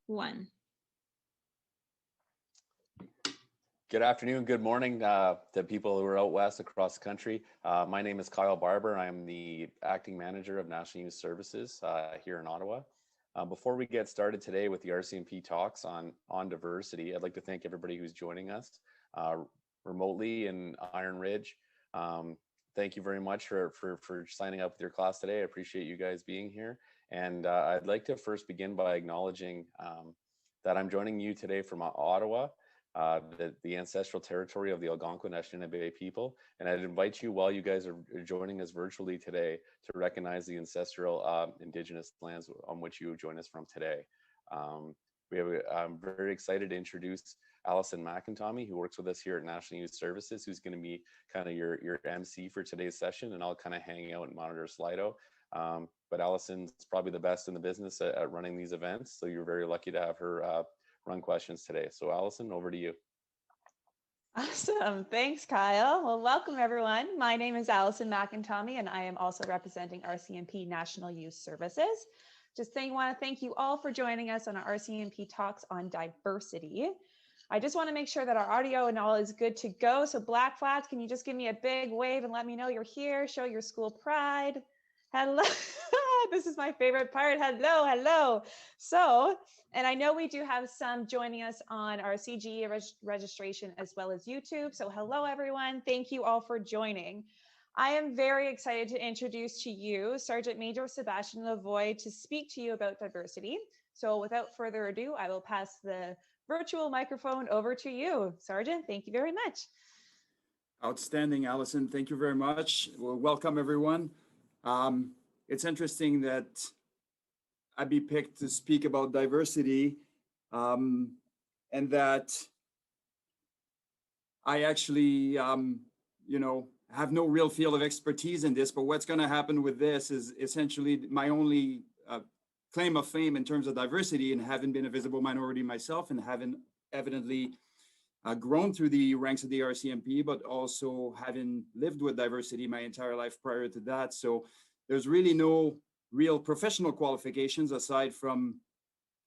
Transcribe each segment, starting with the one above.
1. Good afternoon, good morning to people who are out west across the country. My name is Kyle Barber. I'm the acting manager of National Youth Services here in Ottawa. Before we get started today with the RCMP talks on diversity, I'd like to thank everybody who's joining us remotely in Iron Ridge. Thank you very much for signing up with your class today. I appreciate you guys being here. And I'd like to first begin by acknowledging that I'm joining you today from Ottawa, the ancestral territory of the Algonquin Anishinaabe people. And I'd invite you, while you guys are joining us virtually today, to recognize the ancestral Indigenous lands on which you join us from today. I'm very excited to introduce Allison McIntomey, who works with us here at National Youth Services, who's going to be kind of your MC for today's session, and I'll kind of hang out and monitor Slido. But Allison's probably the best in the business at running these events, so you're very lucky to have her run questions today. So Allison, over to you. Awesome. Thanks, Kyle. Well, welcome everyone. My name is Allison McIntomey, and I am also representing RCMP National Youth Services. Want to thank you all for joining us on our RCMP Talks on Diversity. I just want to make sure that our audio and all is good to go. So Black Flats, can you just give me a big wave and let me know you're here? Show your school pride. Hello. This is my favorite part. Hello, hello. So, and I know we do have some joining us on our CGE registration as well as YouTube. So hello, everyone. Thank you all for joining. I am very excited to introduce to you Sergeant Major Sebastian Lavoie to speak to you about diversity. So without further ado, I will pass the virtual microphone over to you. Sergeant, thank you very much. Outstanding, Allison. Thank you very much. Well, welcome, everyone. It's interesting that I be picked to speak about diversity, and that I actually, have no real field of expertise in this, but what's going to happen with this is essentially my only claim of fame in terms of diversity, and having been a visible minority myself and having evidently grown through the ranks of the RCMP, but also having lived with diversity my entire life prior to that. So there's really no real professional qualifications aside from,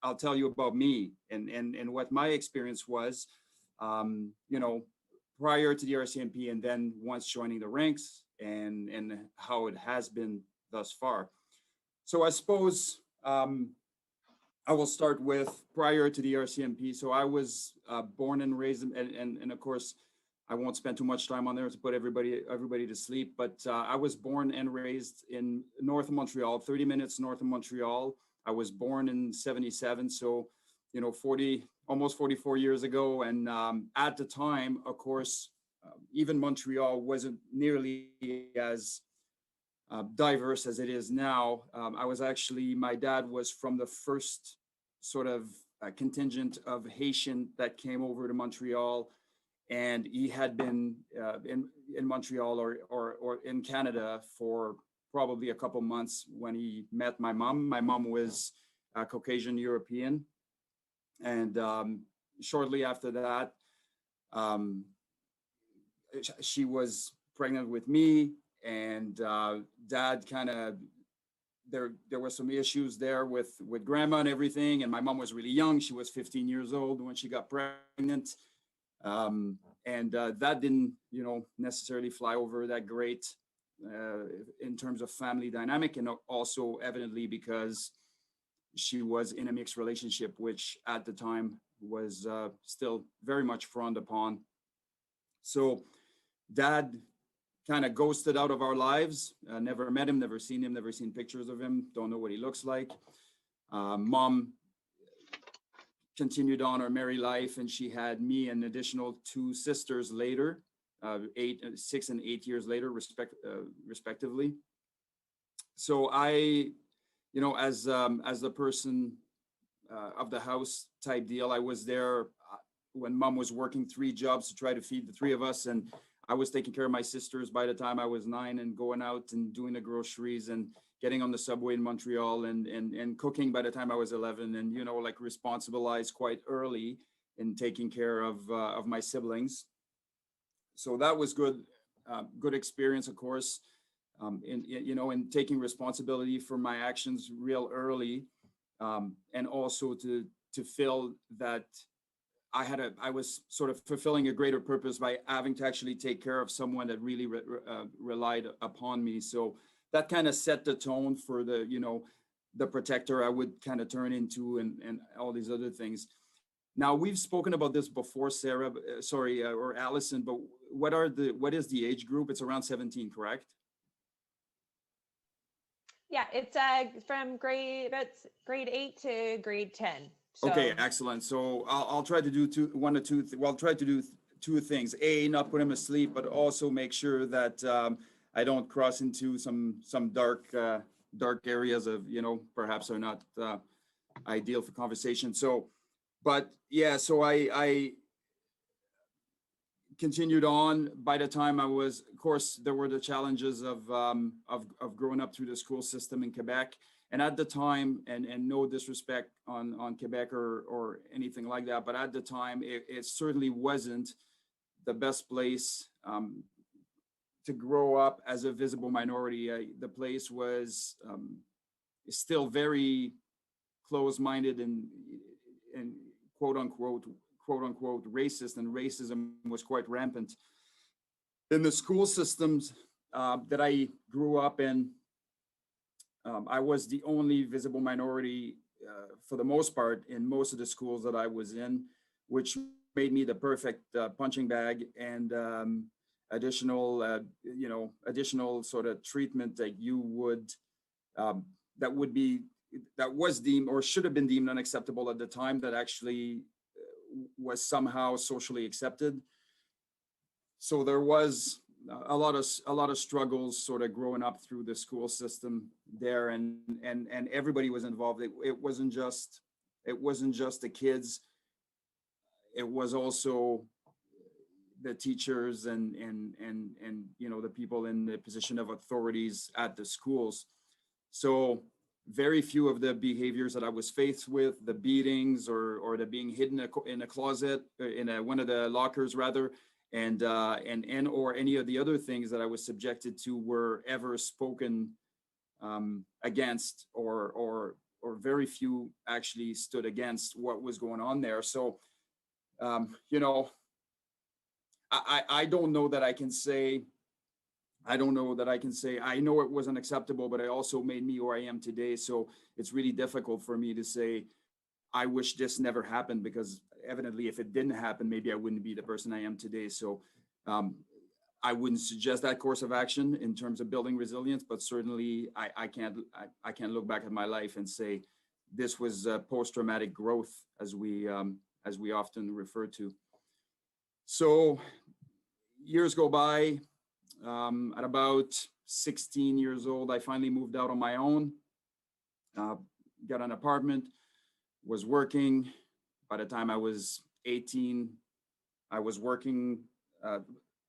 I'll tell you about me and what my experience was, prior to the RCMP, and then once joining the ranks, and how it has been thus far. So I suppose I will start with prior to the RCMP. So I was born and raised, and of course, I won't spend too much time on there to put everybody to sleep, but I was born and raised in north of Montreal, 30 minutes north of Montreal. I was born in 77, so, almost 44 years ago. And at the time, of course, even Montreal wasn't nearly as diverse as it is now. My dad was from the first sort of contingent of Haitian that came over to Montreal. And he had been in Montreal or in Canada for probably a couple months when he met my mom. My mom was Caucasian European. And shortly after that, she was pregnant with me, and dad there were some issues there with grandma and everything. And my mom was really young. She was 15 years old when she got pregnant. And that didn't, necessarily fly over that great in terms of family dynamic, and also evidently because she was in a mixed relationship, which at the time was still very much frowned upon. So dad kind of ghosted out of our lives. Never met him, never seen pictures of him, don't know what he looks like. Mom continued on her merry life, and she had me and additional 2 sisters later, 6 and 8 years later, respectively. So I, as the person of the house type deal, I was there when mom was working 3 jobs to try to feed the 3 of us, and I was taking care of my sisters by the time I was 9, and going out and doing the groceries and getting on the subway in Montreal, and cooking by the time I was 11, and, responsibilized quite early in taking care of my siblings. So that was good experience, of course, in taking responsibility for my actions real early, and also to to feel that I was sort of fulfilling a greater purpose by having to actually take care of someone that really relied upon me. So that kind of set the tone for the, the protector I would kind of turn into, and all these other things. Now, we've spoken about this before, Sarah, or Allison, but what is the age group? It's around 17, correct? Yeah, it's from grade 8 to grade 10. So. Okay, excellent. So I'll try to do I'll try to do two things. A, not put him asleep, but also make sure that I don't cross into some dark areas of, perhaps are not ideal for conversation. So, but yeah, so I continued on. By the time I was, of course, there were the challenges of growing up through the school system in Quebec. And at the time, and no disrespect on Quebec or anything like that, but at the time, it certainly wasn't the best place to grow up as a visible minority. The place was still very closed-minded and quote unquote racist, and racism was quite rampant. In the school systems that I grew up in, I was the only visible minority for the most part in most of the schools that I was in, which made me the perfect punching bag and additional sort of treatment that you would, that was deemed or should have been deemed unacceptable at the time, that actually was somehow socially accepted. So there was a lot of struggles sort of growing up through the school system there, and everybody was involved. It wasn't just the kids. It was also the teachers and the people in the position of authorities at the schools. So very few of the behaviors that I was faced with, the beatings or the being hidden in a closet, in one of the lockers rather, and or any of the other things that I was subjected to were ever spoken against, or very few actually stood against what was going on there. So, I don't know that I can say, I know it wasn't acceptable, but it also made me who I am today. So it's really difficult for me to say, I wish this never happened, because evidently if it didn't happen, maybe I wouldn't be the person I am today. So I wouldn't suggest that course of action in terms of building resilience, but certainly I can't look back at my life and say this was post-traumatic growth, as we often refer to. So years go by. At about 16 years old, I finally moved out on my own, got an apartment, was working. By the time I was 18, I was working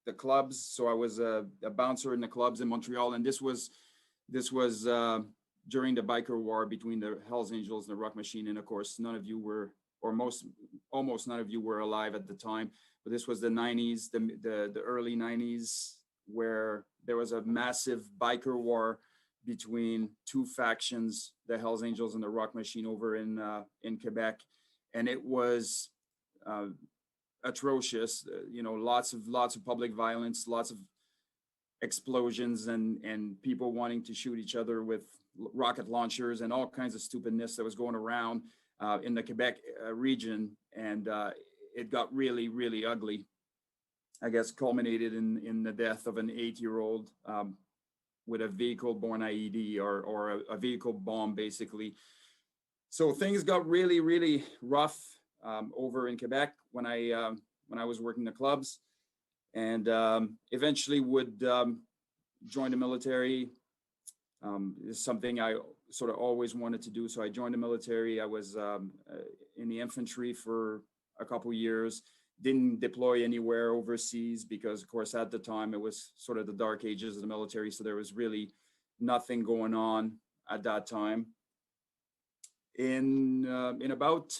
the clubs. So I was a bouncer in the clubs in Montreal. And this was during the biker war between the Hells Angels and the Rock Machine. And of course, none of you were, or almost none of you were alive at the time. But this was the 90s, the early 90s, where there was a massive biker war between two factions, the Hells Angels and the Rock Machine, over in Quebec. And it was atrocious, lots of public violence, lots of explosions, and people wanting to shoot each other with rocket launchers and all kinds of stupidness that was going around in the Quebec region. And it got really, really ugly. I guess culminated in the death of an 8-year-old with a vehicle-borne IED or a vehicle bomb, basically. So things got really, really rough over in Quebec when I was working the clubs, and eventually would join the military. Is something I sort of always wanted to do. So I joined the military. I was in the infantry for a couple years. Didn't deploy anywhere overseas because, of course, at the time it was sort of the dark ages of the military. So there was really nothing going on at that time. In about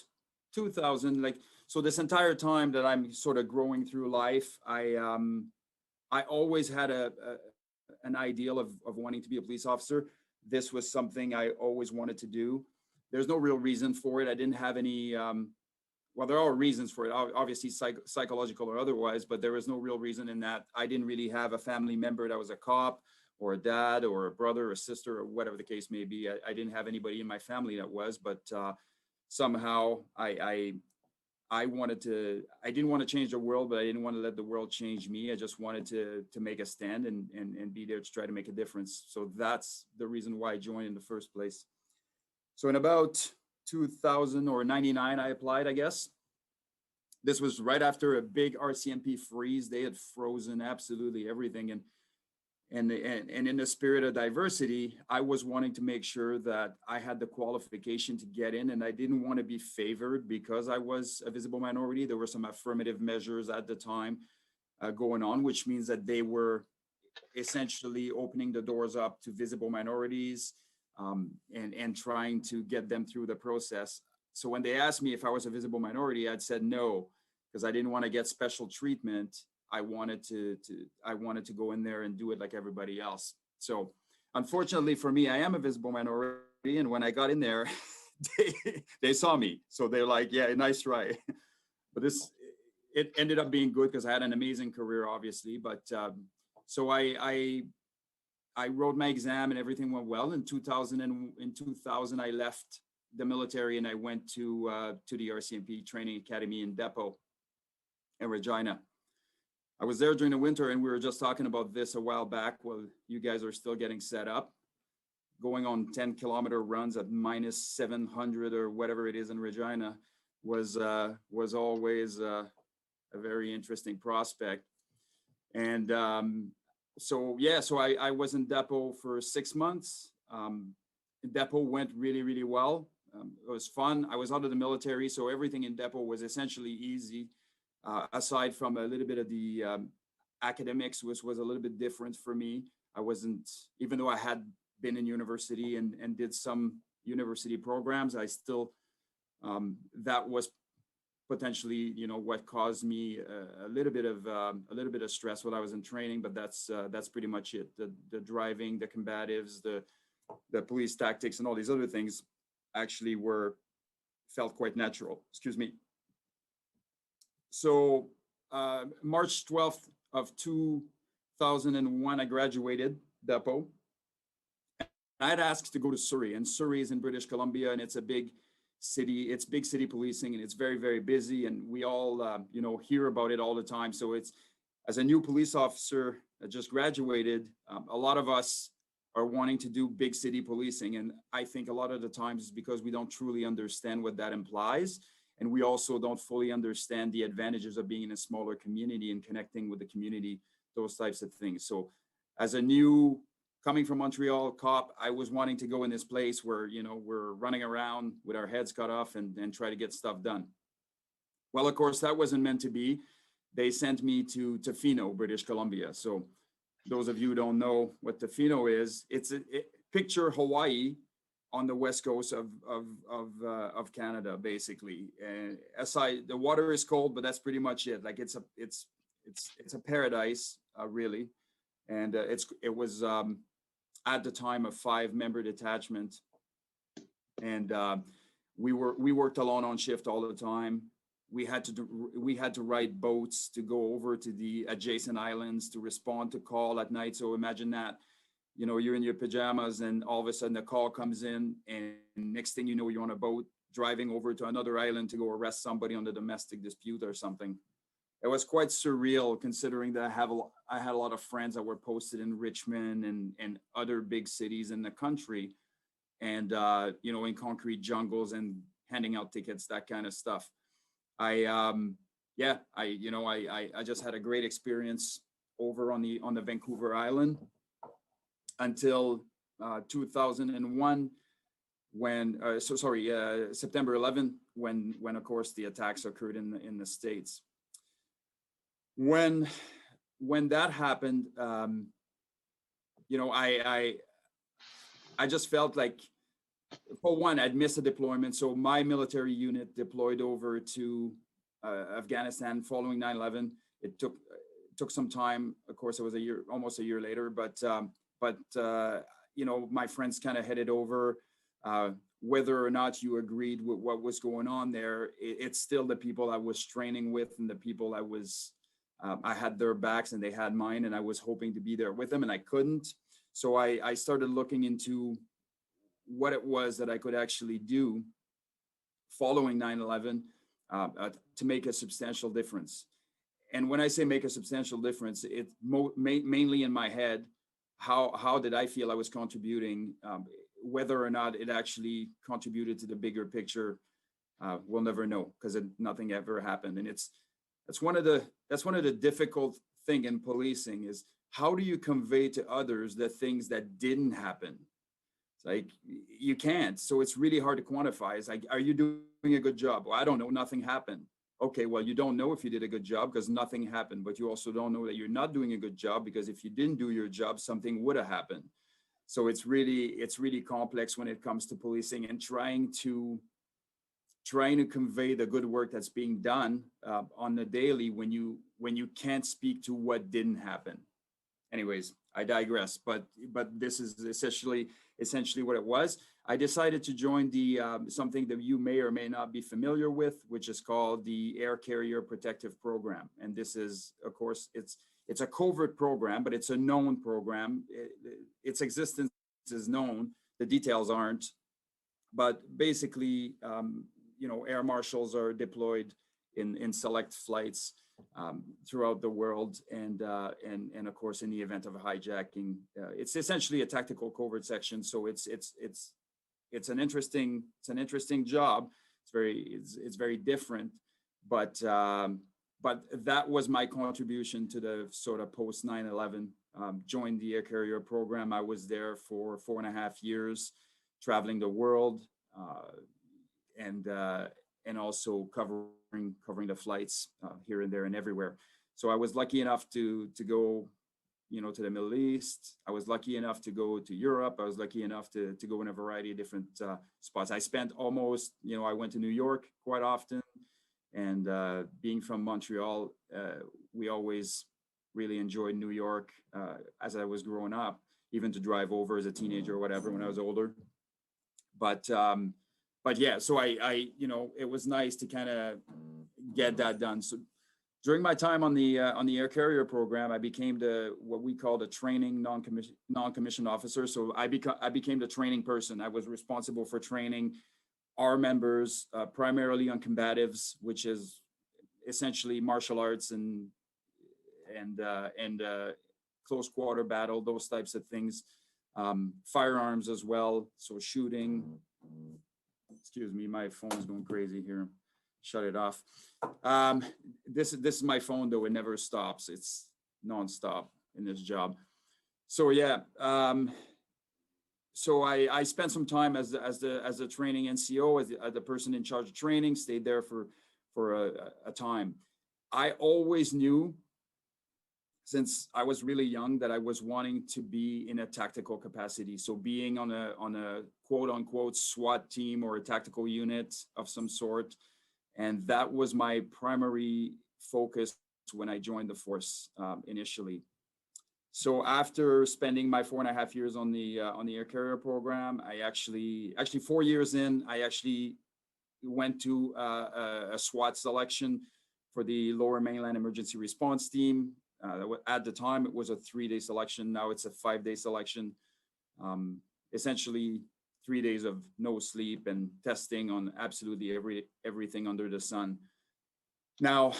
2000, so this entire time that I'm sort of growing through life, I always had an ideal of wanting to be a police officer. This was something I always wanted to do. there's no real reason for it. I didn't have any, well, there are reasons for it, obviously psychological or otherwise, but there was no real reason in that. I didn't really have a family member that was a cop, or a dad, or a brother, or a sister, or whatever the case may be. I didn't have anybody in my family that was, but somehow I wanted to, I didn't want to change the world, but I didn't want to let the world change me. I just wanted to make a stand and be there to try to make a difference. So that's the reason why I joined in the first place. So in about 2000 or 99, I applied, I guess. This was right after a big RCMP freeze. They had frozen absolutely everything. And in the spirit of diversity, I was wanting to make sure that I had the qualification to get in, and I didn't want to be favored because I was a visible minority. There were some affirmative measures at the time going on, which means that they were essentially opening the doors up to visible minorities and trying to get them through the process. So when they asked me if I was a visible minority, I'd said no, because I didn't want to get special treatment. I wanted to go in there and do it like everybody else. So unfortunately for me, I am a visible minority. And when I got in there, they saw me. So they're like, yeah, nice try. But it ended up being good because I had an amazing career, obviously. But so I wrote my exam and everything went well. In 2000, I left the military and I went to the RCMP Training Academy in Depot in Regina. I was there during the winter, and we were just talking about this a while back while you guys are still getting set up. Going on 10-kilometer runs at minus 700 or whatever it is in Regina was always a very interesting prospect. And so I was in Depot for 6 months. Depot went really, really well. It was fun. I was out of the military, so everything in Depot was essentially easy. Aside from a little bit of the academics, which was a little bit different for me. I wasn't, even though I had been in university and did some university programs, I still, that was potentially, what caused me a little bit of stress while I was in training, but that's pretty much it. The driving, the combatives, the police tactics and all these other things actually felt quite natural. Excuse me. So March 12th of 2001, I graduated Depot. I had asked to go to Surrey, and Surrey is in British Columbia, and it's a big city. It's big city policing, and it's very, very busy, and we all, hear about it all the time. So it's, as a new police officer that just graduated, a lot of us are wanting to do big city policing, and I think a lot of the times it's because we don't truly understand what that implies. And we also don't fully understand the advantages of being in a smaller community and connecting with the community, those types of things. So as a new, coming from Montreal cop, I was wanting to go in this place where, we're running around with our heads cut off and try to get stuff done. Well, of course, that wasn't meant to be. They sent me to Tofino, British Columbia. So those of you who don't know what Tofino is, picture Hawaii on the west coast of Canada, basically. And aside, the water is cold, but that's pretty much it. Like it's a paradise, really. And it was at the time a 5-member detachment, and we worked alone on shift all the time. We had to ride boats to go over to the adjacent islands to respond to call at night. So imagine that. You're in your pajamas and all of a sudden a call comes in, and next thing you know, you're on a boat driving over to another island to go arrest somebody on a domestic dispute or something. It was quite surreal, considering that I had a lot of friends that were posted in Richmond and other big cities in the country, and in concrete jungles and handing out tickets, that kind of stuff. I just had a great experience over on the Vancouver Island until 2001, September 11th, when of course the attacks occurred in the States. When that happened, I just felt like, for one, I'd missed a deployment. So my military unit deployed over to Afghanistan following 9/11. It took some time. Of course, it was almost a year later, but my friends kind of headed over. whether or not you agreed with what was going on there, it's still the people I was training with and the people I had their backs and they had mine, and I was hoping to be there with them and I couldn't. So I started looking into what it was that I could actually do following 9/11 to make a substantial difference. And when I say make a substantial difference, it's mainly in my head. How did I feel I was contributing? Whether or not it actually contributed to the bigger picture, we'll never know, because nothing ever happened. And that's one of the difficult thing in policing is, how do you convey to others the things that didn't happen? It's like you can't. So it's really hard to quantify. It's like, are you doing a good job? Well, I don't know. Nothing happened. Okay, well, you don't know if you did a good job because nothing happened, but you also don't know that you're not doing a good job, because if you didn't do your job, something would have happened. So it's really complex when it comes to policing and trying to convey the good work that's being done on the daily when you can't speak to what didn't happen. Anyways, I digress, but this is essentially what it was. I decided to join the something that you may or may not be familiar with, which is called the Air Carrier Protective Program. And this is, of course, it's a covert program, but it's a known program. Its existence is known. The details aren't. But basically, air marshals are deployed in select flights throughout the world, and of course, in the event of a hijacking, it's essentially a tactical covert section. So it's an interesting job. It's very different, but that was my contribution to the sort of post 9/11. Joined the air carrier program. I was there for 4.5 years, traveling the world, and also covering the flights here and there and everywhere. So I was lucky enough to go, to the Middle East. I was lucky enough to go to Europe. I was lucky enough to go in a variety of different spots. I spent almost, I went to New York quite often, and being from Montreal, we always really enjoyed New York as I was growing up, even to drive over as a teenager or whatever when I was older. But yeah, so I it was nice to kind of get that done. So during my time on the air carrier program, I became what we call the training non-commissioned officer. So I became the training person. I was responsible for training our members, primarily on combatives, which is essentially martial arts and close quarter battle, those types of things, firearms as well. So shooting. Excuse me, my phone's going crazy here. Shut it off. This is my phone though. It never stops. It's nonstop in this job. So yeah. So I spent some time as the training NCO, as the person in charge of training. Stayed there for a time. I always knew, since I was really young, that I was wanting to be in a tactical capacity. So being on a quote unquote SWAT team or a tactical unit of some sort. And that was my primary focus when I joined the force initially. So after spending my 4.5 years on the air carrier program, I actually 4 years in, I actually went to a SWAT selection for the Lower Mainland Emergency Response Team. At the time, it was a 3-day selection. Now it's a 5-day selection. Essentially, 3 days of no sleep and testing on absolutely everything under the sun. Now,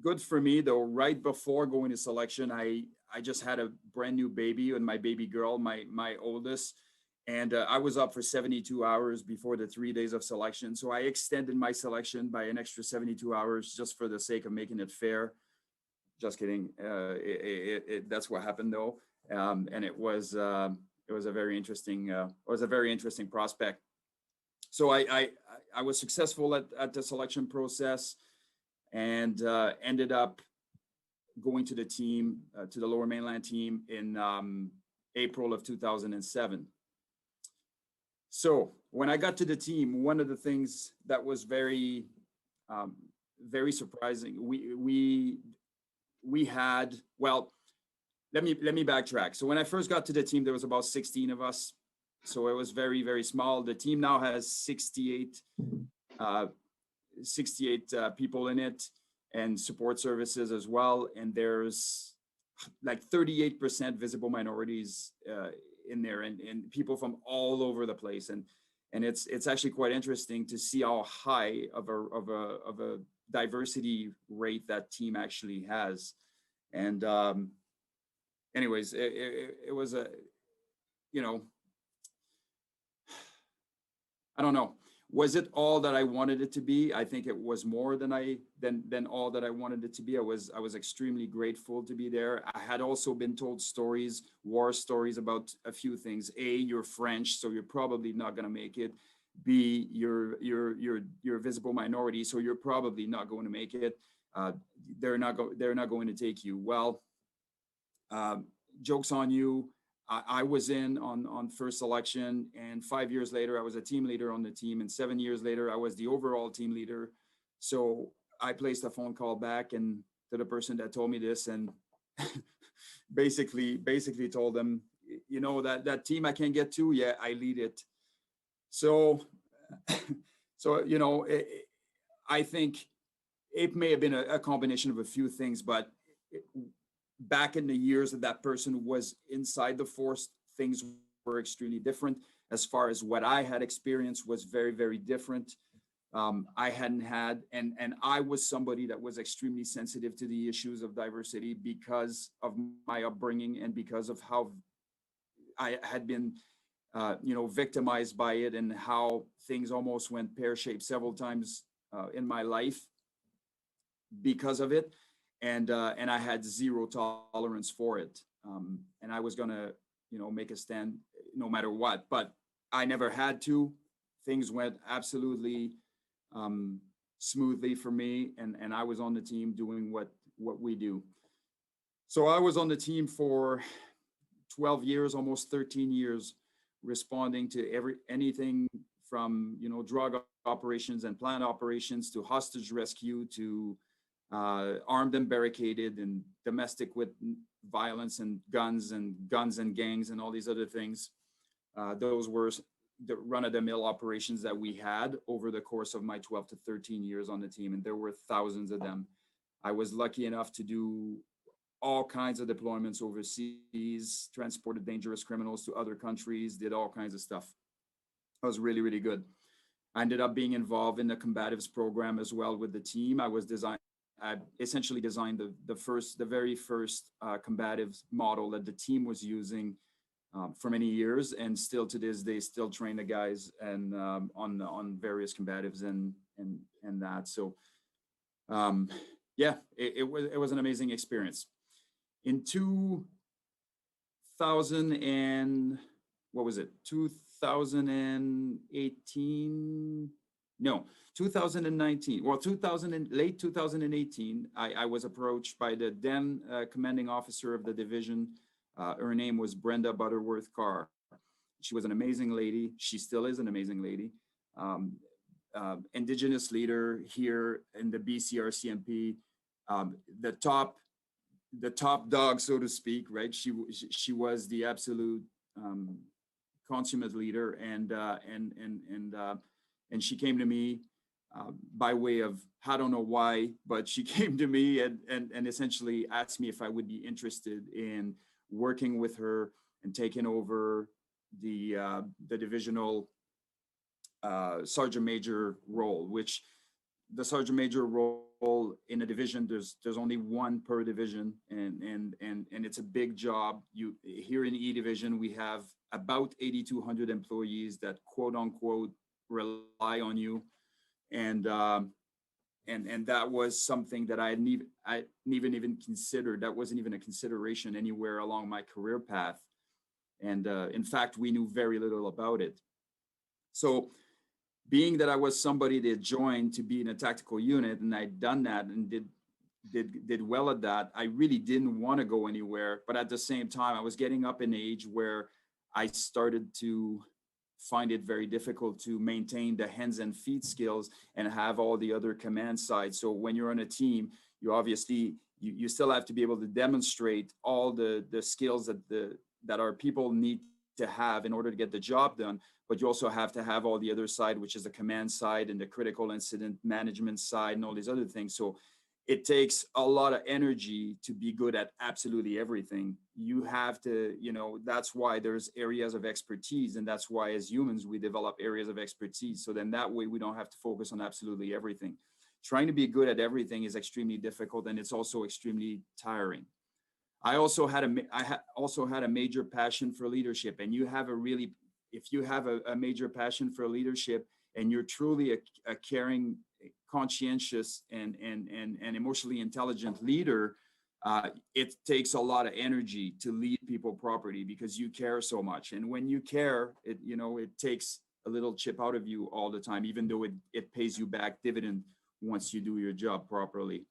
good for me though. Right before going to selection, I just had a brand new baby with my baby girl, my oldest, and I was up for 72 hours before the 3 days of selection. So I extended my selection by an extra 72 hours just for the sake of making it fair. Just kidding. That's what happened though, and it was a very interesting prospect. So I was successful at the selection process, and ended up going to the team, to the Lower Mainland team in April of 2007. So when I got to the team, one of the things that was very surprising, we had, well, let me backtrack. So when I first got to the team, there was about 16 of us. So it was very, very small. The team now has 68 people in it, and support services as well. And there's like 38% visible minorities in there, and people from all over the place. And it's actually quite interesting to see how high of a diversity rate that team actually has. And anyways, it was a, you know, I don't know. Was it all that I wanted it to be? I think it was more than all that I wanted it to be. I was extremely grateful to be there. I had also been told stories, war stories about a few things. A, you're French, so you're probably not going to make it. B, you're a visible minority, so you're probably not going to make it. They're not going to take you. Well, joke's on you. I was in on first selection, and 5 years later, I was a team leader on the team, and 7 years later, I was the overall team leader. So I placed a phone call back and to the person that told me this, and basically told them, you know, that team I can't get to, yeah, I lead it. So, you know, I think it may have been a combination of a few things, but back in the years that person was inside the force, things were extremely different. As far as what I had experienced was very, very different. I hadn't had, and I was somebody that was extremely sensitive to the issues of diversity because of my upbringing and because of how I had been, you know, victimized by it, and how things almost went pear-shaped several times in my life because of it. And I had zero tolerance for it. And I was gonna, you know, make a stand no matter what, but I never had to. Things went absolutely smoothly for me, and I was on the team doing what we do. So I was on the team for 12 years, almost 13 years, responding to anything from, you know, drug operations and planned operations to hostage rescue to armed and barricaded and domestic with violence and guns and gangs and all these other things. Those were the run-of-the-mill operations that we had over the course of my 12 to 13 years on the team, and there were thousands of them. I was lucky enough to do all kinds of deployments overseas, transported dangerous criminals to other countries, did all kinds of stuff. I was really, really good. I ended up being involved in the combatives program as well with the team. I essentially designed the very first combatives model that the team was using for many years, and still to this day, still train the guys and on various combatives and that. So yeah, it was an amazing experience. In 2000 and what was it? 2018? No, 2019. Well, late 2018, I was approached by the then commanding officer of the division. Her name was Brenda Butterworth Carr. She was an amazing lady. She still is an amazing lady. Indigenous leader here in the BC RCMP. The top dog, so to speak, right? She was the absolute consummate leader, and she came to me by way of, I don't know why, but she came to me and essentially asked me if I would be interested in working with her and taking over the divisional sergeant major role, which the sergeant major role in a division, there's only one per division, and it's a big job. Here in E division, we have about 8,200 employees that quote unquote rely on you, and that was something that I hadn't even considered. That wasn't even a consideration anywhere along my career path, and in fact, we knew very little about it. So, being that I was somebody that joined to be in a tactical unit, and I'd done that and did well at that, I really didn't want to go anywhere. But at the same time, I was getting up in age where I started to find it very difficult to maintain the hands and feet skills and have all the other command sides. So when you're on a team, you obviously you still have to be able to demonstrate all the skills that our people need to have in order to get the job done, but you also have to have all the other side, which is the command side and the critical incident management side and all these other things. So it takes a lot of energy to be good at absolutely everything. You have to, that's why there's areas of expertise. And that's why as humans, we develop areas of expertise. So then that way we don't have to focus on absolutely everything. Trying to be good at everything is extremely difficult, and it's also extremely tiring. I also had a major passion for leadership, and if you have a major passion for leadership and you're truly a caring, conscientious, and emotionally intelligent leader, it takes a lot of energy to lead people properly because you care so much. And when you care, it takes a little chip out of you all the time, even though it pays you back dividend once you do your job properly.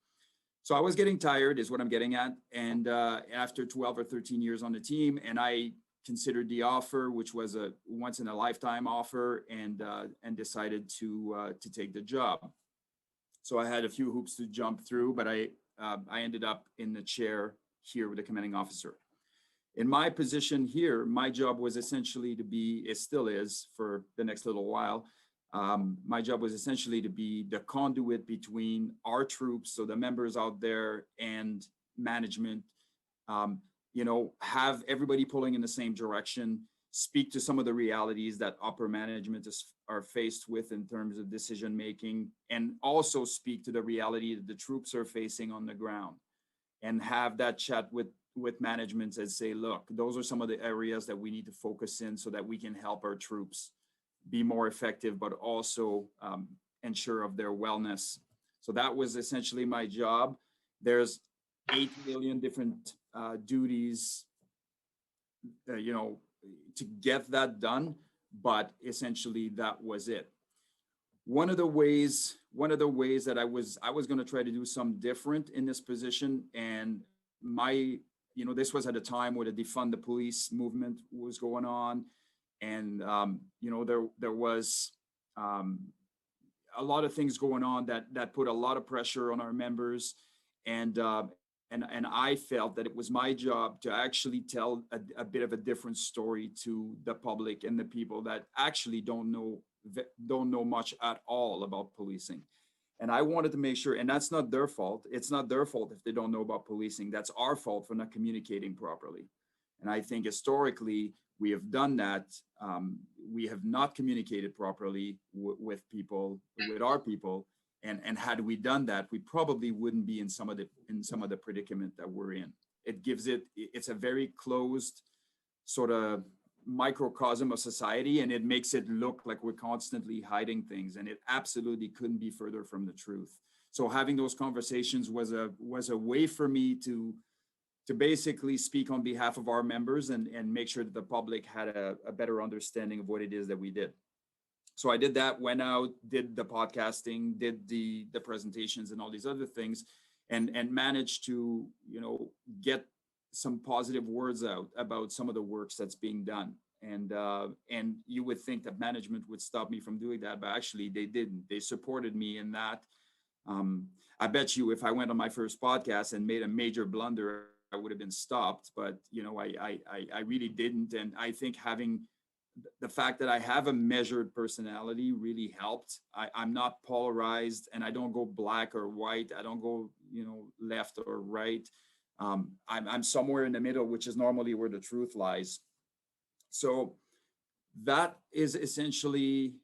So I was getting tired is what I'm getting at. And after 12 or 13 years on the team, and I considered the offer, which was a once in a lifetime offer, and decided to take the job. So I had a few hoops to jump through, but I ended up in the chair here with the commanding officer. In my position here, my job was essentially to be, it still is for the next little while, my job was essentially to be the conduit between our troops, so the members out there, and management. Have everybody pulling in the same direction, speak to some of the realities that upper management are faced with in terms of decision making, and also speak to the reality that the troops are facing on the ground, and have that chat with management and say, look, those are some of the areas that we need to focus in so that we can help our troops be more effective, but also ensure of their wellness. So that was essentially my job. There's 8 million different duties, to get that done, but essentially that was it. One of the ways that I was going to try to do some different in this position, and this was at a time where the defund the police movement was going on. And, there was a lot of things going on that put a lot of pressure on our members. And I felt that it was my job to actually tell a bit of a different story to the public and the people that actually don't know much at all about policing. And I wanted to make sure, and that's not their fault. It's not their fault if they don't know about policing. That's our fault for not communicating properly. And I think historically, we have done that. We have not communicated properly with our people. And had we done that, we probably wouldn't be in some of the predicament that we're in. It's a very closed sort of microcosm of society, and it makes it look like we're constantly hiding things, and it absolutely couldn't be further from the truth. So having those conversations was a way for me to basically speak on behalf of our members and make sure that the public had a better understanding of what it is that we did. So I did that, went out, did the podcasting, did the presentations and all these other things, and managed to, get some positive words out about some of the works that's being done. And you would think that management would stop me from doing that, but actually they didn't. They supported me in that. I bet you if I went on my first podcast and made a major blunder, I would have been stopped, but I really didn't. And I think having the fact that I have a measured personality really helped. I'm not polarized, and I don't go black or white. I don't go, left or right. I'm somewhere in the middle, which is normally where the truth lies. So that is essentially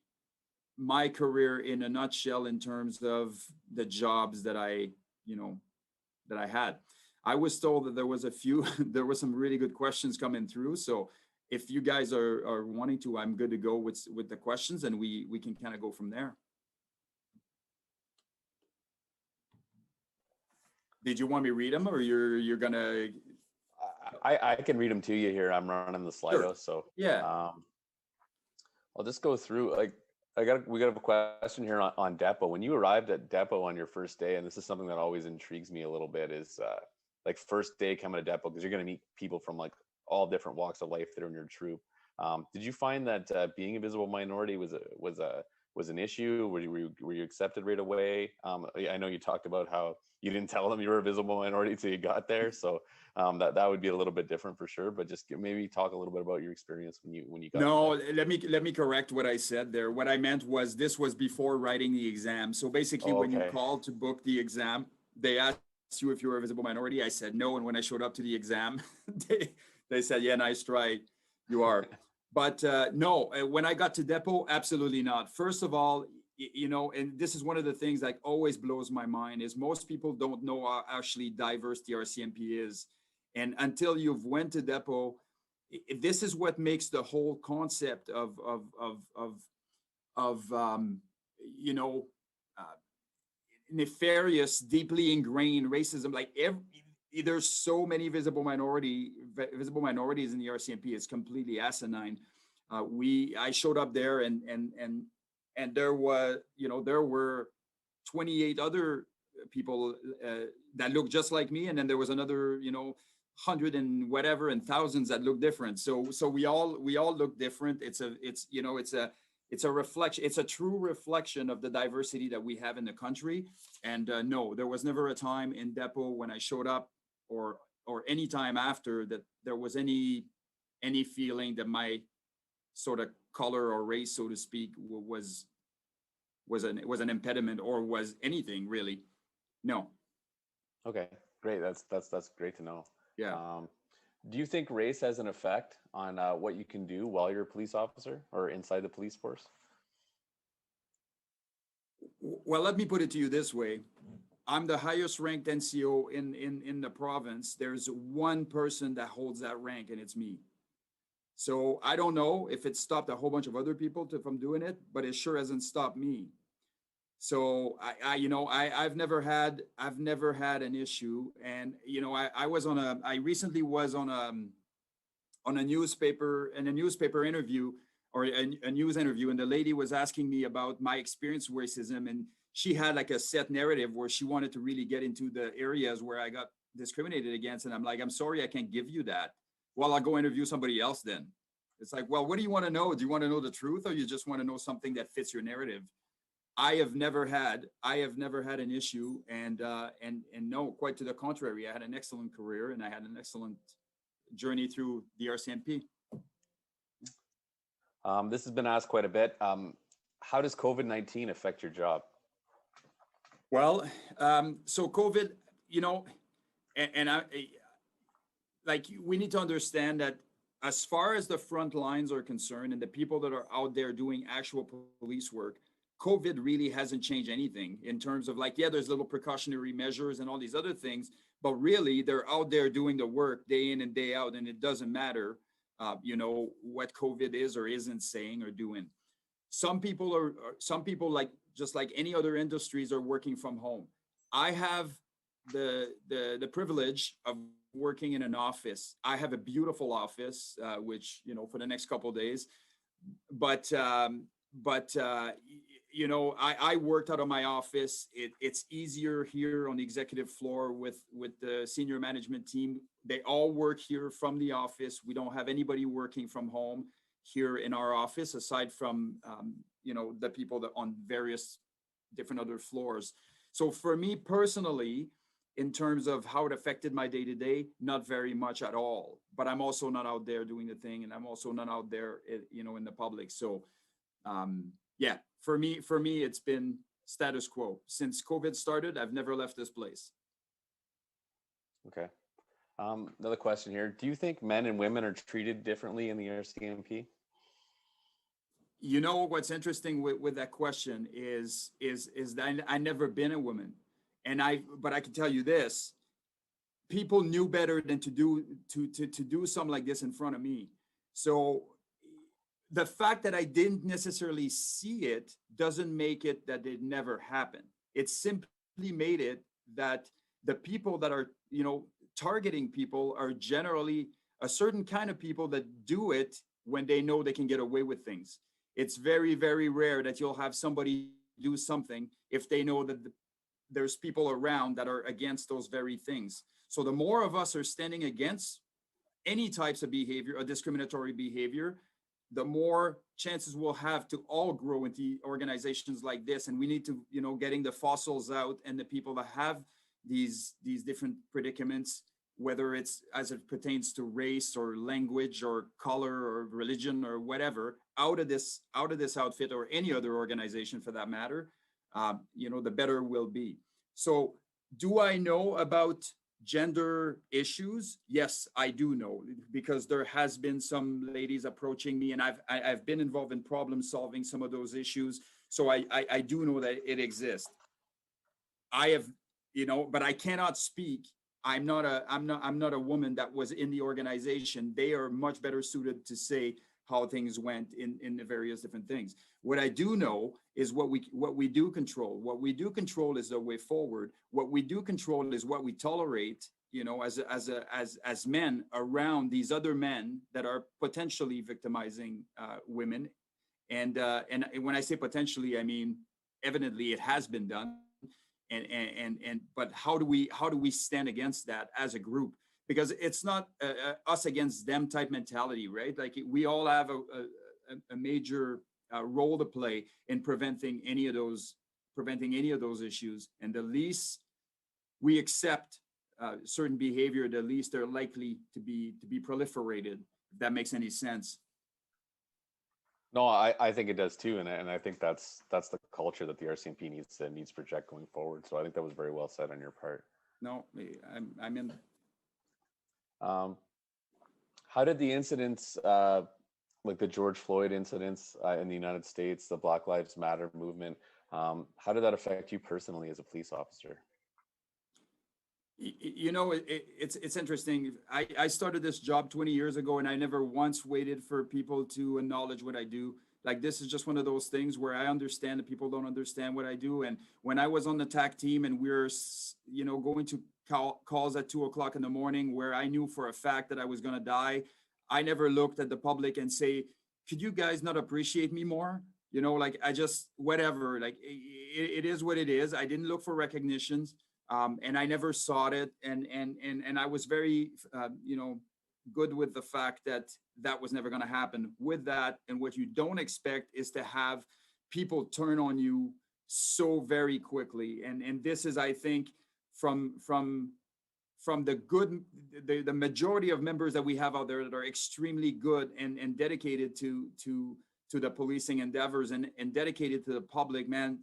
my career in a nutshell in terms of the jobs that I had. I was told that there were some really good questions coming through. So if you guys are wanting to, I'm good to go with the questions, and we can kind of go from there. Did you want me to read them, or you're gonna? I can read them to you here. I'm running the Slido, sure. So yeah. I'll just go through. We got a question here on depot. When you arrived at depot on your first day, and this is something that always intrigues me a little bit, is first day coming to depot, because you're going to meet people from all different walks of life that are in your troop. Did you find that being a visible minority was was an issue? Were you accepted right away? I know you talked about how you didn't tell them you were a visible minority till you got there, so that would be a little bit different for sure. But just maybe talk a little bit about your experience when you got No, there. let me correct what I said there. What I meant was this was before writing the exam. So basically, Oh, when you okay. called to book the exam, they asked you if you were a visible minority. I said no, and when I showed up to the exam, they said, "Yeah, nice try, you are." But no, when I got to depot, absolutely not. First of all, you know, and this is one of the things that always blows my mind is most people don't know how actually diverse the RCMP is, and until you've went to depot, this is what makes the whole concept of you know, uh, nefarious, deeply ingrained racism. Like there's so many visible minorities in the RCMP. It's completely asinine. I showed up there and there was, you know, there were 28 other people that looked just like me, and then there was another, you know, 100 and whatever and thousands that look different. So we all look different. It's a reflection. It's a true reflection of the diversity that we have in the country. And no, there was never a time in depot when I showed up or any time after that there was any feeling that my sort of color or race, so to speak, was an impediment or was anything really. No. Okay, great. That's great to know. Yeah. Do you think race has an effect on what you can do while you're a police officer or inside the police force? Well, let me put it to you this way. I'm the highest ranked NCO in the province. There's one person that holds that rank, and it's me. So I don't know if it stopped a whole bunch of other people from doing it, but it sure hasn't stopped me. So I've never had an issue. And you know, I recently was on a newspaper interview or a news interview, and the lady was asking me about my experience with racism, and she had like a set narrative where she wanted to really get into the areas where I got discriminated against, and I'm like, I'm sorry, I can't give you that. Well, I'll go interview somebody else then. It's like, well, what do you want to know? Do you want to know the truth, or you just want to know something that fits your narrative? I have never had an issue, and no, quite to the contrary. I had an excellent career, and I had an excellent journey through the RCMP. This has been asked quite a bit. How does COVID-19 affect your job? Well, so COVID, you know, and I like we need to understand that as far as the front lines are concerned and the people that are out there doing actual police work, COVID really hasn't changed anything in terms of like, yeah, there's little precautionary measures and all these other things, but really they're out there doing the work day in and day out, and it doesn't matter, you know, what COVID is or isn't saying or doing. Some people like just like any other industries are working from home. I have the privilege of working in an office. I have a beautiful office, which, you know, for the next couple of days, but you know, I worked out of my office. It's easier here on the executive floor with the senior management team. They all work here from the office. We don't have anybody working from home here in our office, aside from, you know, the people that on various different other floors. So for me personally, in terms of how it affected my day to day, not very much at all. But I'm also not out there doing the thing, and I'm also not out there, you know, in the public. So yeah, for me, it's been status quo since COVID started. I've never left this place. Okay. Another question here. Do you think men and women are treated differently in the RCMP? You know, what's interesting with that question is that I never been a woman, but I can tell you this: people knew better than to do something like this in front of me. So the fact that I didn't necessarily see it doesn't make it that it never happened. It simply made it that the people that are, you know, targeting people are generally a certain kind of people that do it when they know they can get away with things. It's very, very rare that you'll have somebody do something if they know that there's people around that are against those very things. So the more of us are standing against any types of behavior or discriminatory behavior, the more chances we'll have to all grow into organizations like this. And we need to, getting the fossils out and the people that have these different predicaments, whether it's as it pertains to race or language or color or religion or whatever, out of this outfit or any other organization for that matter, the better we'll be. So do I know about gender issues? Yes, I do know, because there has been some ladies approaching me, and I've been involved in problem solving some of those issues. So I do know that it exists. I have, but I cannot speak. I'm not a woman that was in the organization. They are much better suited to say how things went in the various different things. What I do know is what we do control. What we do control is the way forward. What we do control is what we tolerate, as men around these other men that are potentially victimizing women. And when I say potentially, I mean evidently it has been done. But how do we stand against that as a group? Because it's not us against them type mentality, right? Like we all have a major role to play in preventing any of those issues. And the least we accept certain behavior, the least they're likely to be proliferated. If that makes any sense. No, I think it does too, and I think that's the culture that the RCMP needs to project going forward. So I think that was very well said on your part. No, I'm in. How did the incidents, like the George Floyd incidents in the United States, the Black Lives Matter movement, how did that affect you personally as a police officer? It's interesting. I started this job 20 years ago, and I never once waited for people to acknowledge what I do. Like, this is just one of those things where I understand that people don't understand what I do. And when I was on the TAC team and we were, going to calls at 2:00 in the morning where I knew for a fact that I was going to die, I never looked at the public and say, could you guys not appreciate me more? Like, I just, whatever, like it is what it is. I didn't look for recognitions. And I never sought it, and I was very, good with the fact that was never going to happen. With that, and what you don't expect is to have people turn on you so very quickly, and this is, I think, from the majority of members that we have out there that are extremely good and dedicated to the policing endeavors and dedicated to the public, man,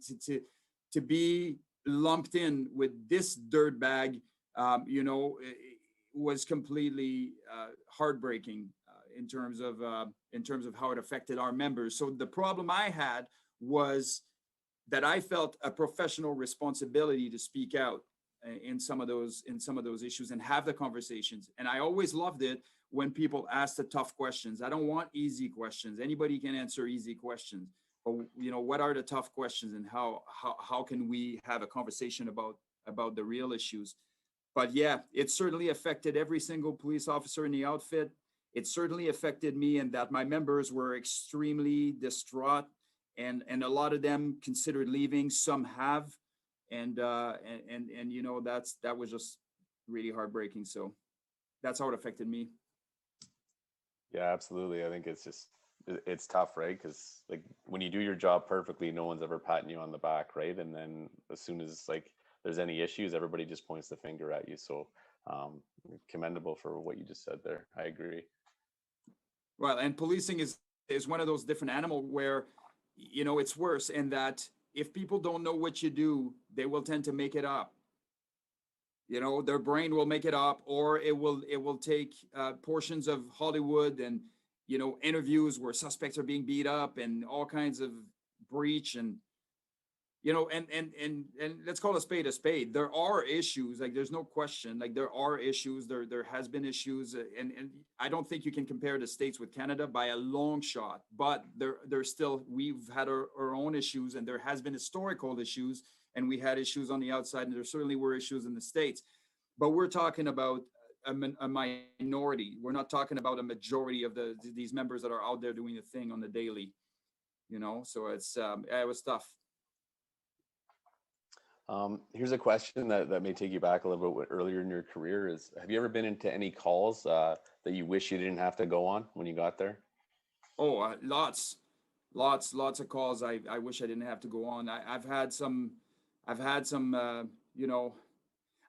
to be lumped in with this dirtbag, was completely heartbreaking in terms of how it affected our members. So the problem I had was that I felt a professional responsibility to speak out in some of those issues and have the conversations. And I always loved it when people asked the tough questions. I don't want easy questions. Anybody can answer easy questions. But what are the tough questions, and how can we have a conversation about the real issues? But yeah, it certainly affected every single police officer in the outfit. It certainly affected me, and that my members were extremely distraught, and a lot of them considered leaving. Some have, and that was just really heartbreaking. So that's how it affected me. Yeah, absolutely. I think it's tough, right? Because like when you do your job perfectly, no one's ever patting you on the back, right? And then as soon as like there's any issues, everybody just points the finger at you. So commendable for what you just said there. I agree. Well, and policing is one of those different animal where, it's worse in that if people don't know what you do, they will tend to make it up. Their brain will make it up, or it will take portions of Hollywood and interviews where suspects are being beat up and all kinds of breach, and and let's call a spade a spade. There are issues, like there's no question, like there are issues. There has been issues, and I don't think you can compare the States with Canada by a long shot. But there's still, we've had our own issues, and there has been historical issues, and we had issues on the outside, and there certainly were issues in the States. But we're talking about a minority. We're not talking about a majority of these members that are out there doing the thing on the daily, so it was tough. Here's a question that may take you back a little bit earlier in your career is, have you ever been into any calls that you wish you didn't have to go on when you got there? Oh, lots of calls. I wish I didn't have to go on. I've had some, you know,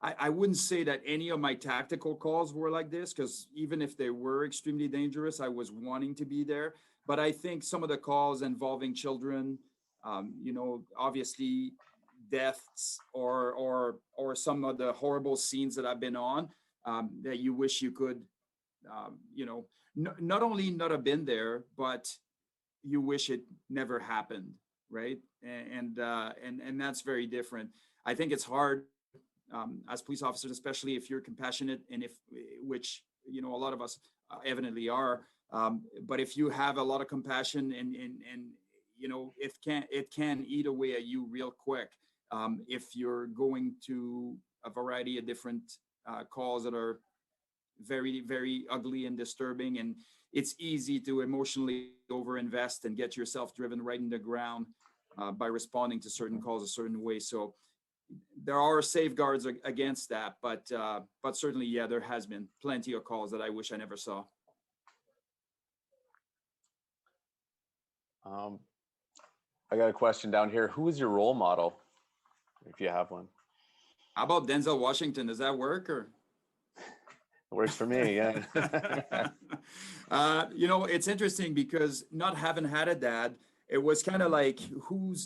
I wouldn't say that any of my tactical calls were like this, because even if they were extremely dangerous, I was wanting to be there. But I think some of the calls involving children, obviously deaths or some of the horrible scenes that I've been on, that you wish you could, not only not have been there, but you wish it never happened, right? And that's very different. I think it's hard, as police officers, especially if you're compassionate, and if, which a lot of us evidently are. But if you have a lot of compassion, and it can eat away at you real quick, if you're going to a variety of different calls that are very, very ugly and disturbing, and it's easy to emotionally overinvest and get yourself driven right in the ground by responding to certain calls a certain way. So there are safeguards against that, but certainly, yeah, there has been plenty of calls that I wish I never saw. I got a question down here. Who is your role model, if you have one? How about Denzel Washington? Does that work, or? It works for me, yeah. It's interesting because not having had a dad, it was kind of like, who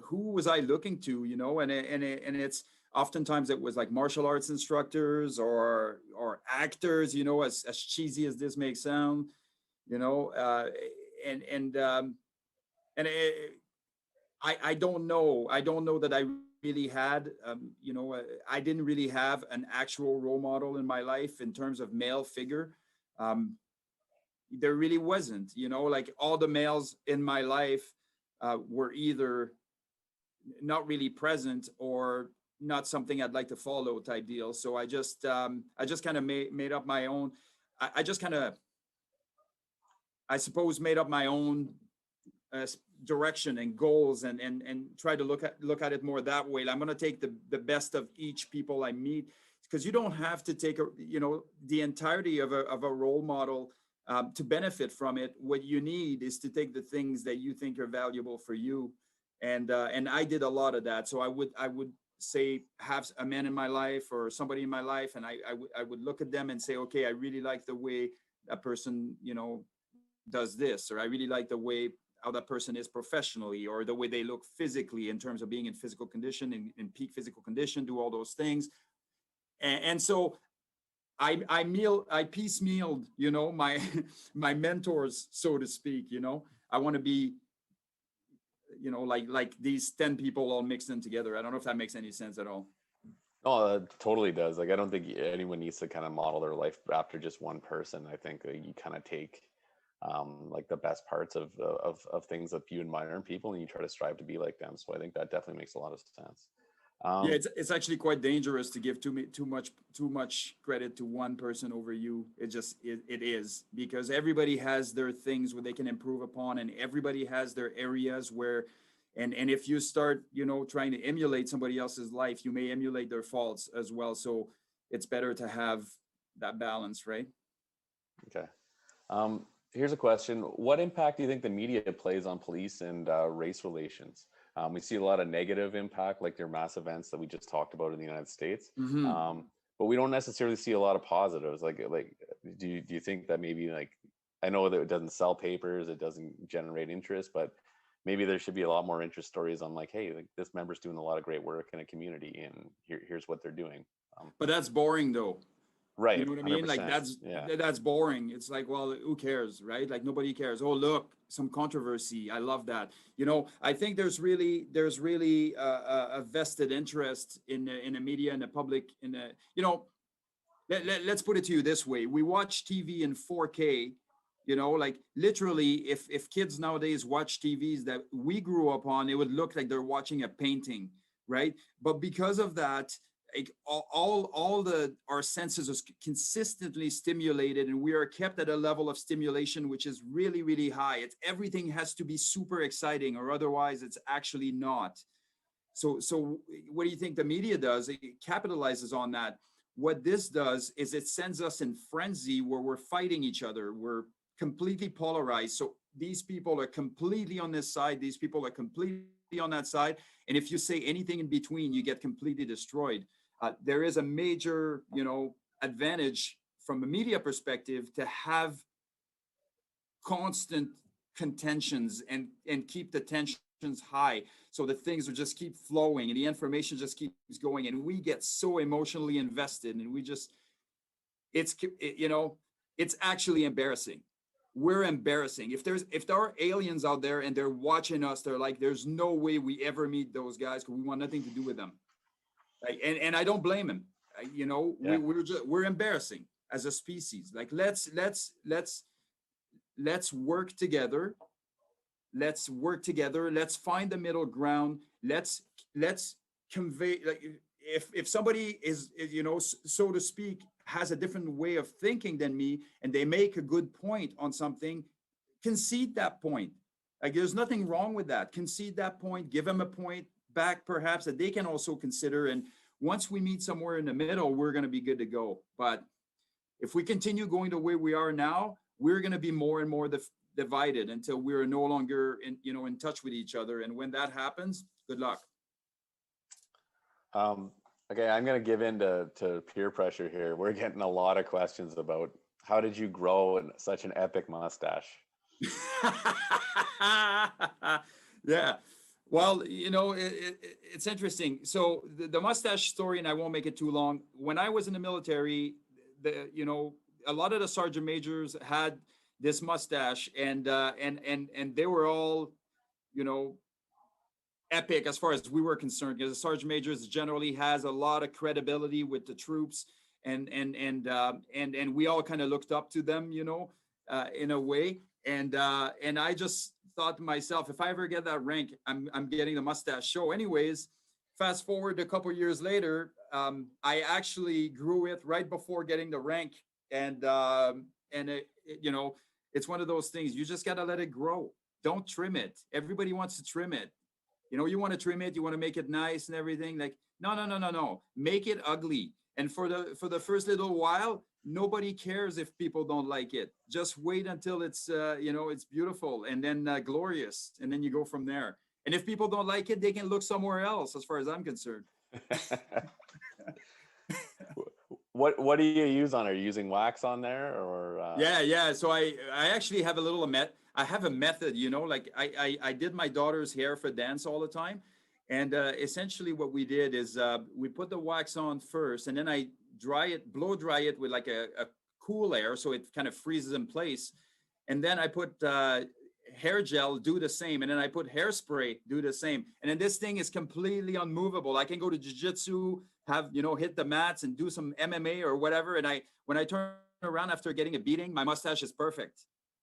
was I looking to, and it's oftentimes it was like martial arts instructors or actors, as cheesy as this may sound, I don't know that I really had, I didn't really have an actual role model in my life in terms of male figure. There really wasn't, like all the males in my life were either not really present or not something I'd like to follow type deal. So I just kind of made up my own. I just kind of, I suppose, made up my own direction and goals, and try to look at it more that way. I'm going to take the best of each people I meet, because you don't have to take the entirety of a role model to benefit from it. What you need is to take the things that you think are valuable for you, and I did a lot of that. So I would say, have a man in my life or somebody in my life, and I would look at them and say, okay, I really like the way that person does this, or I really like the way how that person is professionally, or the way they look physically in terms of being in physical condition, in peak physical condition, do all those things. And so I piecemealed, my my mentors, so to speak. I want to be, like these 10 people all mixed in together. I don't know if that makes any sense at all. Oh, it totally does. Like, I don't think anyone needs to kind of model their life after just one person. I think you kind of take like the best parts of things that you admire in people, and you try to strive to be like them. So I think that definitely makes a lot of sense. Yeah, it's actually quite dangerous to give too much credit to one person over you. It is, because everybody has their things where they can improve upon, and everybody has their areas where, and if you start trying to emulate somebody else's life, you may emulate their faults as well. So it's better to have that balance, right? Okay. Here's a question. What impact do you think the media plays on police and race relations? We see a lot of negative impact, like their mass events that we just talked about in the United States. Mm-hmm. But we don't necessarily see a lot of positives. Like, do you think that maybe, like, I know that it doesn't sell papers, it doesn't generate interest, but maybe there should be a lot more interest stories on, like, hey, like, this member's doing a lot of great work in a community, and here's what they're doing. But that's boring, though. Right. You know what I mean? Like, that's boring. It's like, well, who cares, right? Like, nobody cares. Oh, look, some controversy. I love that. I think there's really a vested interest in the media and the public. Let's put it to you this way: we watch TV in 4K. Like, literally, if kids nowadays watch TVs that we grew up on, it would look like they're watching a painting, right? But because of that, like, our senses are consistently stimulated, and we are kept at a level of stimulation which is really, really high. Everything has to be super exciting, or otherwise it's actually not. So what do you think the media does? It capitalizes on that. What this does is it sends us in frenzy, where we're fighting each other. We're completely polarized. So these people are completely on this side, these people are completely on that side, and if you say anything in between, you get completely destroyed. There is a major, advantage from a media perspective to have constant contentions and keep the tensions high, so that things will just keep flowing and the information just keeps going, and we get so emotionally invested, and we just, it's actually embarrassing. We're embarrassing. If there are aliens out there and they're watching us, they're like, there's no way we ever meet those guys because we want nothing to do with them. Like, and I don't blame him. Yeah. We're embarrassing as a species. Like, let's work together. Let's work together. Let's find the middle ground. Let's convey, like, if somebody is, so to speak, has a different way of thinking than me, and they make a good point on something, concede that point. Like, there's nothing wrong with that. Concede that point, give them a point back perhaps that they can also consider. And once we meet somewhere in the middle, we're going to be good to go. But if we continue going the way we are now, we're going to be more and more divided until we're no longer in touch with each other. And when that happens, good luck. Okay, I'm going to give in to peer pressure here. We're getting a lot of questions about how did you grow such an epic mustache? Yeah. Well, it's interesting. So the mustache story, and I won't make it too long. When I was in the military, a lot of the sergeant majors had this mustache, and they were all, epic as far as we were concerned, because the sergeant majors generally has a lot of credibility with the troops, and we all kind of looked up to them, in a way. And I just thought to myself, if I ever get that rank, I'm getting the mustache show. Anyways, fast forward a couple years later, I actually grew it right before getting the rank, and it's one of those things, you just gotta let it grow. Don't trim it. Everybody wants to trim it. You want to trim it, you want to make it nice and everything. Like, no. Make it ugly. And for the first little while, nobody cares if people don't like it. Just wait until it's it's beautiful and then glorious, and then you go from there. And if people don't like it, they can look somewhere else, as far as I'm concerned. What do you use on? Are you using wax on there, or? Yeah. So I actually have a little I have a method, like I did my daughter's hair for dance all the time. And essentially what we did is we put the wax on first, and then I blow dry it with like a cool air, so it kind of freezes in place. And then I put hair gel, do the same. And then I put hairspray, do the same. And then this thing is completely unmovable. I can go to jiu-jitsu, have, hit the mats and do some MMA or whatever. And when I turn around after getting a beating, my mustache is perfect.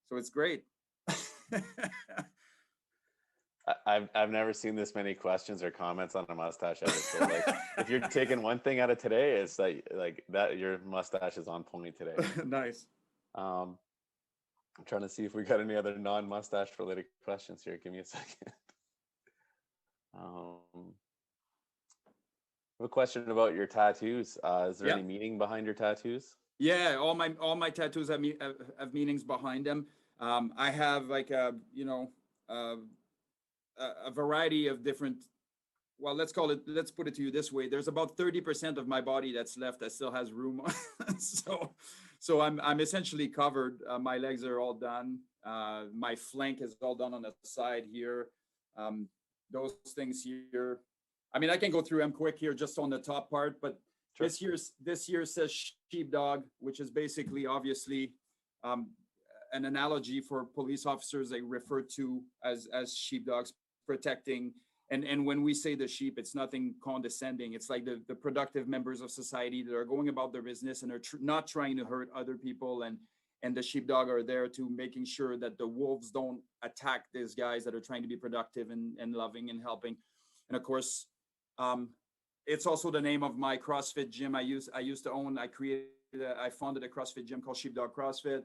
So it's great. I've never seen this many questions or comments on a mustache episode. Like, if you're taking one thing out of today, it's like that your mustache is on point today. Nice. I'm trying to see if we got any other non-mustache related questions here. Give me a second. I have a question about your tattoos. Is there any meaning behind your tattoos? Yeah, all my tattoos have meanings behind them. I have like a variety of different. Well, let's put it to you this way. There's about 30% of my body that's left that still has room. So I'm essentially covered. My legs are all done. My flank is all done on the side here. Those things here. I mean, I can go through them quick here, just on the top part. But sure. This year says sheepdog, which is basically obviously an analogy for police officers. They refer to as sheepdogs, protecting. And when we say the sheep, it's nothing condescending. It's like the productive members of society that are going about their business and are not trying to hurt other people. And the sheepdog are there to making sure that the wolves don't attack these guys that are trying to be productive and loving and helping. And of course, it's also the name of my CrossFit gym I used to own. I founded a CrossFit gym called Sheepdog CrossFit.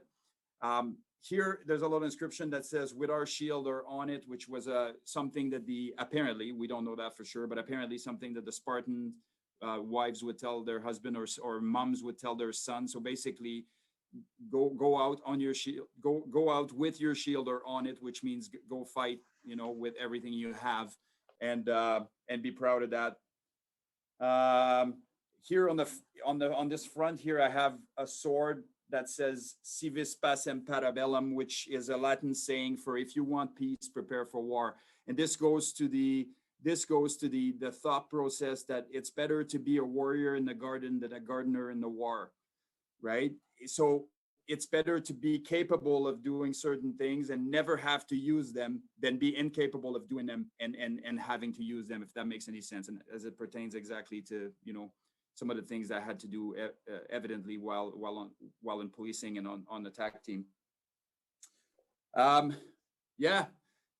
Here, there's a little inscription that says "with our shield" or on it, which was something that apparently, we don't know that for sure, but apparently something that the Spartan wives would tell their husband or moms would tell their son. So basically, go out on your shield, go out with your shield or on it, which means go fight, with everything you have, and be proud of that. Here on this front here, I have a sword that says "Si vis pacem para bellum," which is a Latin saying for "if you want peace, prepare for war." And this goes to the thought process that it's better to be a warrior in the garden than a gardener in the war, right? So it's better to be capable of doing certain things and never have to use them than be incapable of doing them and having to use them, if that makes any sense. And as it pertains exactly to, some of the things that I had to do evidently while in policing and on the TAC team. Yeah,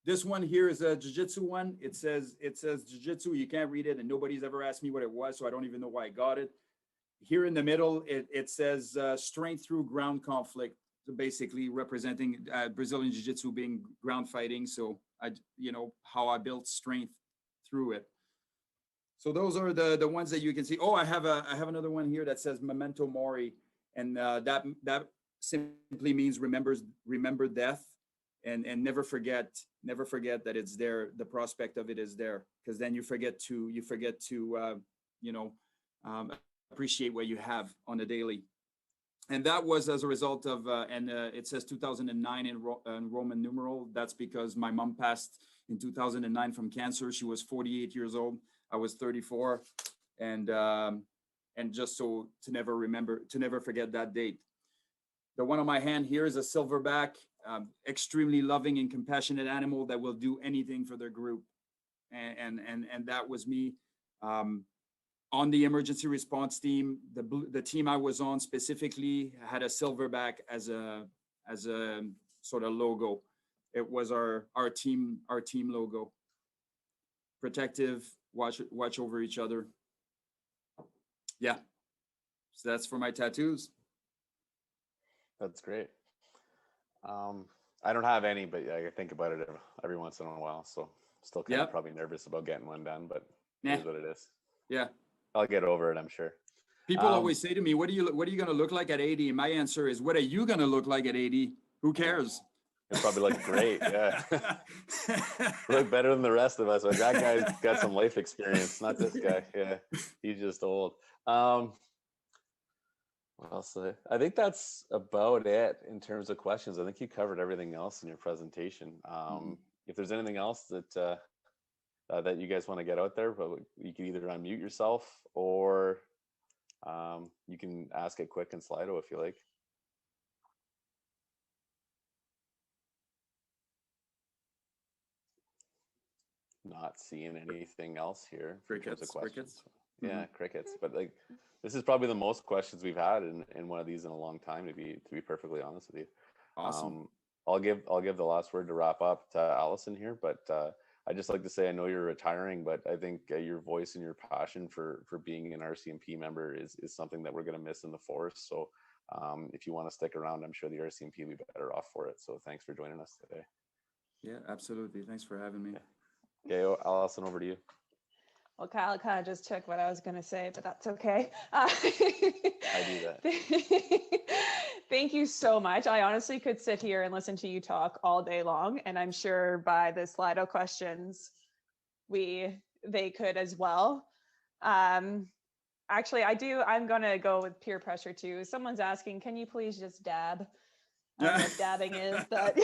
this one here is a jiu-jitsu one. It says jiu-jitsu. You can't read it, and nobody's ever asked me what it was, so I don't even know why I got it. Here in the middle, it says strength through ground conflict, so basically representing Brazilian Jiu-Jitsu being ground fighting. So how I built strength through it. So those are the ones that you can see. Oh, I have another one here that says memento mori, and that simply means remember death, and never forget that it's there. The prospect of it is there, because then you forget to appreciate what you have on a daily. And that was as a result of, it says 2009 in Roman numeral. That's because my mom passed in 2009 from cancer. She was 48 years old. I was 34. And just so to never forget that date. The one on my hand here is a silverback, extremely loving and compassionate animal that will do anything for their group. And that was me. On the emergency response team, the team I was on specifically had a silverback as a sort of logo. It was our team logo. Protective, watch over each other. Yeah, so that's for my tattoos. That's great. I don't have any, but I think about it every once in a while. So still kind of probably nervous about getting one done, but it is what it is. Yeah. I'll get over it, I'm sure. People always say to me, what are you going to look like at 80? And my answer is, what are you going to look like at 80? Who cares? You probably look great. Yeah. Look better than the rest of us. But that guy's got some life experience, not this guy. Yeah. He's just old. What else? I think that's about it in terms of questions. I think you covered everything else in your presentation. If there's anything else that you guys want to get out there, but you can either unmute yourself or you can ask it quick in Slido if you like. Not seeing anything else here. Crickets. Yeah, crickets. But this is probably the most questions we've had in one of these in a long time, to be perfectly honest with you. Awesome. I'll give the last word to wrap up to Allison here, but I'd just like to say, I know you're retiring, but I think your voice and your passion for being an RCMP member is something that we're going to miss in the force. So if you want to stick around, I'm sure the RCMP will be better off for it. So thanks for joining us today. Yeah, absolutely. Thanks for having me. Okay, Allison, over to you. Well, Kyle kind of just took what I was going to say, but that's okay. I do that. Thank you so much. I honestly could sit here and listen to you talk all day long, and I'm sure by the Slido questions, they could as well. Actually, I'm going to go with peer pressure too. Someone's asking, can you please just dab? I don't know what dabbing is, but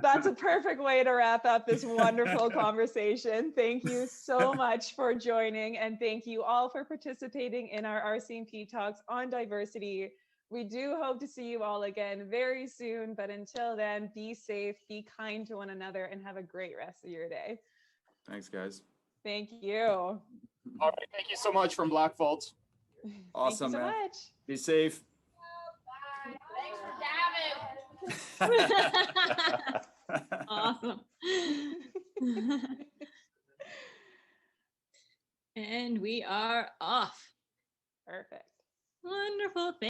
that's a perfect way to wrap up this wonderful conversation. Thank you so much for joining, and thank you all for participating in our RCMP Talks on Diversity. We do hope to see you all again very soon, but until then, be safe, be kind to one another, and have a great rest of your day. Thanks, guys. Thank you. All right, thank you so much from Black Vault. Awesome, Thank you so man. much. Be safe. Thanks for dabbing. Awesome. And we are off. Perfect. Wonderful.